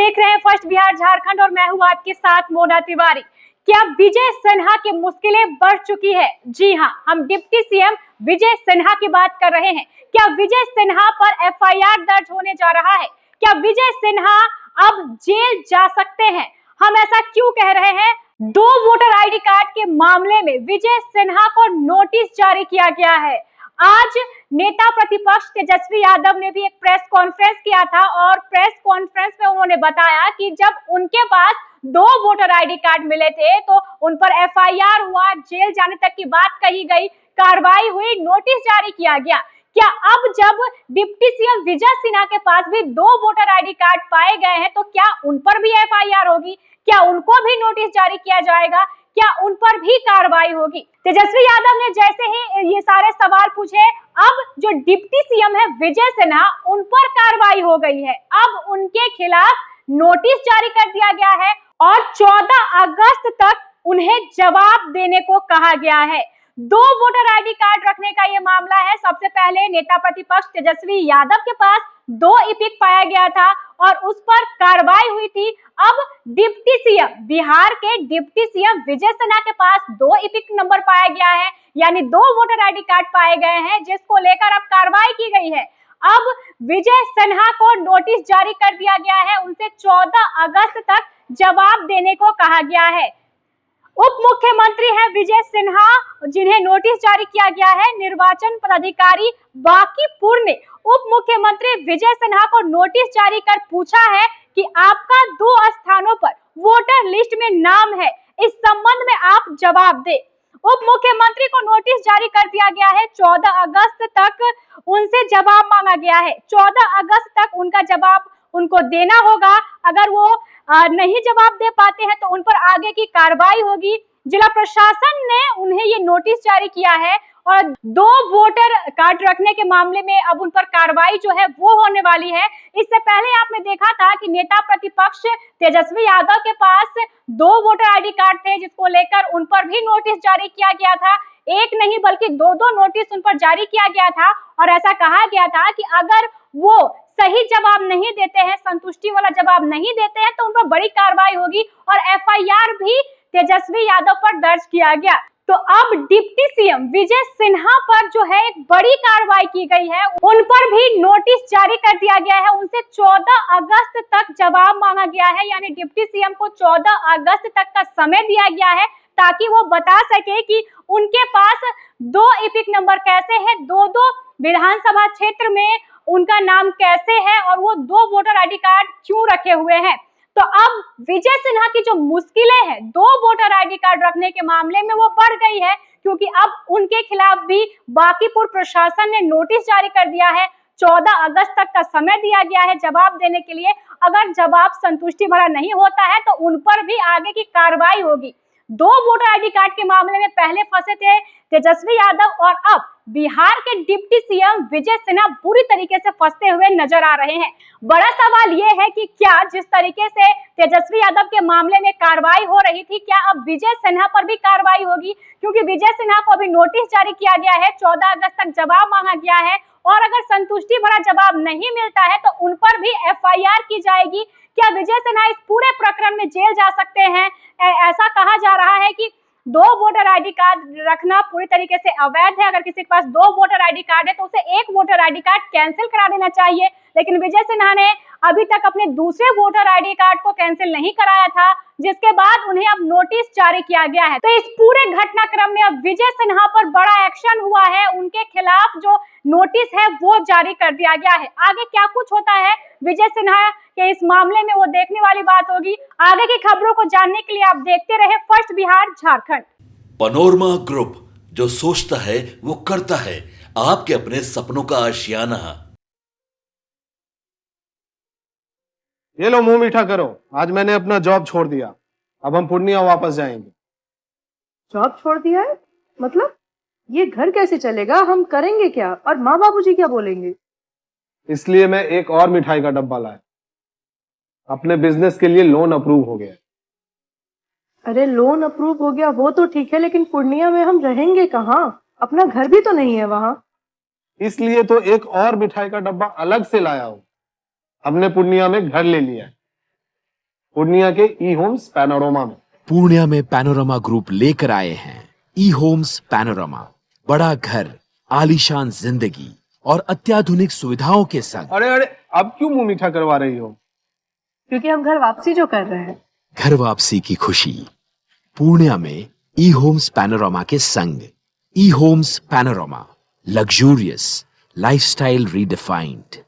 देख रहे हैं फर्स्ट बिहार झारखंड और मैं हूं आपके साथ मोना तिवारी। क्या विजय सिन्हा की मुश्किलें बढ़ चुकी है? जी हां, हम डिप्टी सीएम विजय सिन्हा की बात कर रहे हैं। क्या विजय सिन्हा पर एफआईआर दर्ज होने जा रहा है? क्या विजय सिन्हा अब जेल जा सकते हैं? हम ऐसा क्यों कह रहे हैं? 2 वोटर आईडी कार्ड के मामले में विजय सिन्हा को नोटिस जारी किया गया है। आज नेता प्रतिपक्ष तेजस्वी यादव ने भी एक प्रेस कॉन्फ्रेंस किया था और प्रेस कॉन्फ्रेंस में उन्होंने बताया कि जब उनके पास 2 वोटर आईडी कार्ड मिले थे तो उन पर एफआईआर हुआ, जेल जाने तक की बात कही गई, कार्रवाई हुई, नोटिस जारी किया गया। क्या अब जब डिप्टी सीएम विजय सिन्हा के पास भी 2 वोटर आईडी कार्ड पाए गए हैं तो क्या उन पर भी एफआईआर होगी? क्या उनको भी नोटिस जारी किया जाएगा? क्या उन पर भी कार्रवाई होगी? तेजस्वी यादव ने जैसे ही ये सारे सवाल पूछे, अब जो डिप्टी सीएम है विजय सिन्हा, उन पर कार्रवाई हो गई है। अब उनके खिलाफ नोटिस जारी कर दिया गया है और 14 अगस्त तक उन्हें जवाब देने को कहा गया है। 2 वोटर आईडी कार्ड रखने का ये मामला है। सबसे पहले नेता प्रतिपक्ष तेजस्वी यादव के पास 2 इपिक पाया गया था और उस पर कार्रवाई हुई थी। अब डिप्टी सीएम, बिहार के डिप्टी सीएम विजय सिन्हा के पास 2 इपिक नंबर पाया गया है, यानी 2 वोटर आईडी कार्ड पाए गए हैं, जिसको लेकर अब कार्रवाई की गई है। अब विजय सिन्हा को नोटिस जारी कर दिया गया है, उनसे 14 अगस्त तक जवाब देने को कहा गया है। उप मुख्यमंत्री है विजय सिन्हा, जिन्हें नोटिस जारी किया गया है। निर्वाचन पदाधिकारी बांकीपुर ने उप मुख्यमंत्री विजय सिन्हा को नोटिस जारी कर पूछा है कि आपका 2 स्थानों पर वोटर लिस्ट में नाम है, इस संबंध में आप जवाब दें। उप मुख्यमंत्री को नोटिस जारी कर दिया गया है। 14 अगस्त तक उनसे जवाब मांगा गया है। 14 अगस्त तक उनका जवाब उनको देना होगा। अगर वो नहीं जवाब दे पाते हैं तो उन पर आगे की कार्रवाई होगी। जिला प्रशासन ने उन्हें ये नोटिस जारी किया है और 2 वोटर कार्ड रखने के मामले में अब उन पर कार्रवाई जो है वो होने वाली है। इससे पहले आपने देखा था कि नेता प्रतिपक्ष तेजस्वी यादव के पास 2 वोटर आईडी कार्ड थे, जिसको लेकर उन पर भी नोटिस जारी किया गया था। एक नहीं बल्कि 2 नोटिस उन पर जारी किया गया था और ऐसा कहा गया था कि अगर वो सही जवाब नहीं देते हैं, संतुष्टि वाला जवाब नहीं देते हैं, तो उन पर बड़ी कार्रवाई होगी और एफआईआर भी तेजस्वी यादव पर दर्ज किया गया। तो अब डिप्टी सीएम विजय सिन्हा पर जो है एक बड़ी कार्रवाई की गई है, उन पर भी नोटिस जारी कर दिया गया है। उनसे 14 अगस्त तक जवाब मांगा गया है, यानी डिप्टी सीएम को 14 अगस्त तक का समय दिया गया है ताकि वो बता सके कि उनके पास 2 इपिक नंबर कैसे है, 2 विधानसभा क्षेत्र में उनका नाम कैसे है और वो 2 वोटर आईडी कार्ड क्यों रखे हुए हैं। तो अब विजय सिन्हा की जो मुश्किलें हैं 2 वोटर आईडी कार्ड रखने के मामले में वो बढ़ गई है, क्योंकि अब उनके खिलाफ भी बांकीपुर प्रशासन ने नोटिस जारी कर दिया है। 14 अगस्त तक का समय दिया गया है जवाब देने के लिए। अगर जवाब संतुष्टि भरा नहीं होता है तो उन पर भी आगे की कार्रवाई होगी। 2 वोटर आईडी कार्ड के मामले में पहले फंसे थे तेजस्वी यादव और अब बिहार के डिप्टी सीएम विजय सिन्हा बुरी तरीके से फंसते हुए नजर आ रहे हैं। बड़ा सवाल यह है कि क्या जिस तरीके से तेजस्वी यादव के मामले में कार्रवाई हो रही थी, क्या अब विजय सिन्हा पर भी कार्रवाई होगी? क्योंकि विजय सिन्हा को अभी नोटिस जारी किया गया है, 14 अगस्त तक जवाब मांगा गया है और अगर संतुष्टि भरा जवाब नहीं मिलता है तो उन पर भी एफआईआर की जाएगी। क्या विजय सिन्हा इस पूरे प्रकरण में जेल जा सकते हैं? ऐसा कहा जा रहा है कि 2 वोटर आईडी कार्ड रखना पूरी तरीके से अवैध है। अगर किसी के पास 2 वोटर आईडी कार्ड है तो उसे 1 वोटर आईडी कार्ड कैंसिल करा देना चाहिए, लेकिन विजय सिन्हा ने अभी तक अपने दूसरे वोटर आईडी कार्ड को कैंसिल नहीं कराया था, जिसके बाद उन्हें अब नोटिस जारी किया गया है। तो इस पूरे घटनाक्रम में अब विजय सिन्हा पर बड़ा एक्शन हुआ है, उनके खिलाफ जो नोटिस है वो जारी कर दिया गया है। आगे क्या कुछ होता है विजय सिन्हा के इस मामले में वो देखने वाली बात होगी। आगे की खबरों को जानने के लिए आप देखते रहे first Bihar Jharkhand. Panorama group, जो सोचता है वो करता है, आपके अपने सपनों का आशियाना। ये लो मुंह मीठा करो, आज मैंने अपना जॉब छोड़ दिया, अब हम पूर्णिया वापस जाएंगे। जॉब छोड़ दिया है? मतलब ये घर कैसे चलेगा? हम करेंगे क्या और माँ बाबूजी क्या बोलेंगे? इसलिए मैं एक और मिठाई का डब्बा लाया। अपने बिजनेस के लिए लोन अप्रूव हो गया। अरे लोन अप्रूव हो गया वो तो ठीक है, लेकिन पूर्णिया में हम रहेंगे कहाँ? अपना घर भी तो नहीं है वहां। इसलिए तो एक और मिठाई का डब्बा अलग से लाया हूं। हमने पूर्णिया में घर ले लिया है। पूर्णिया के ई होम्स पैनोरमा में। पूर्णिया में पैनोरमा ग्रुप लेकर आए हैं ई होम्स पैनोरमा। बड़ा घर, आलीशान जिंदगी और अत्याधुनिक सुविधाओं के संग। अरे अरे, अब क्यों मुंह मीठा करवा रही हो? क्योंकि हम घर वापसी जो कर रहे हैं। घर वापसी की खुशी पूर्णिया में ई होम्स पैनोरमा के संग। E homes panorama, luxurious lifestyle redefined.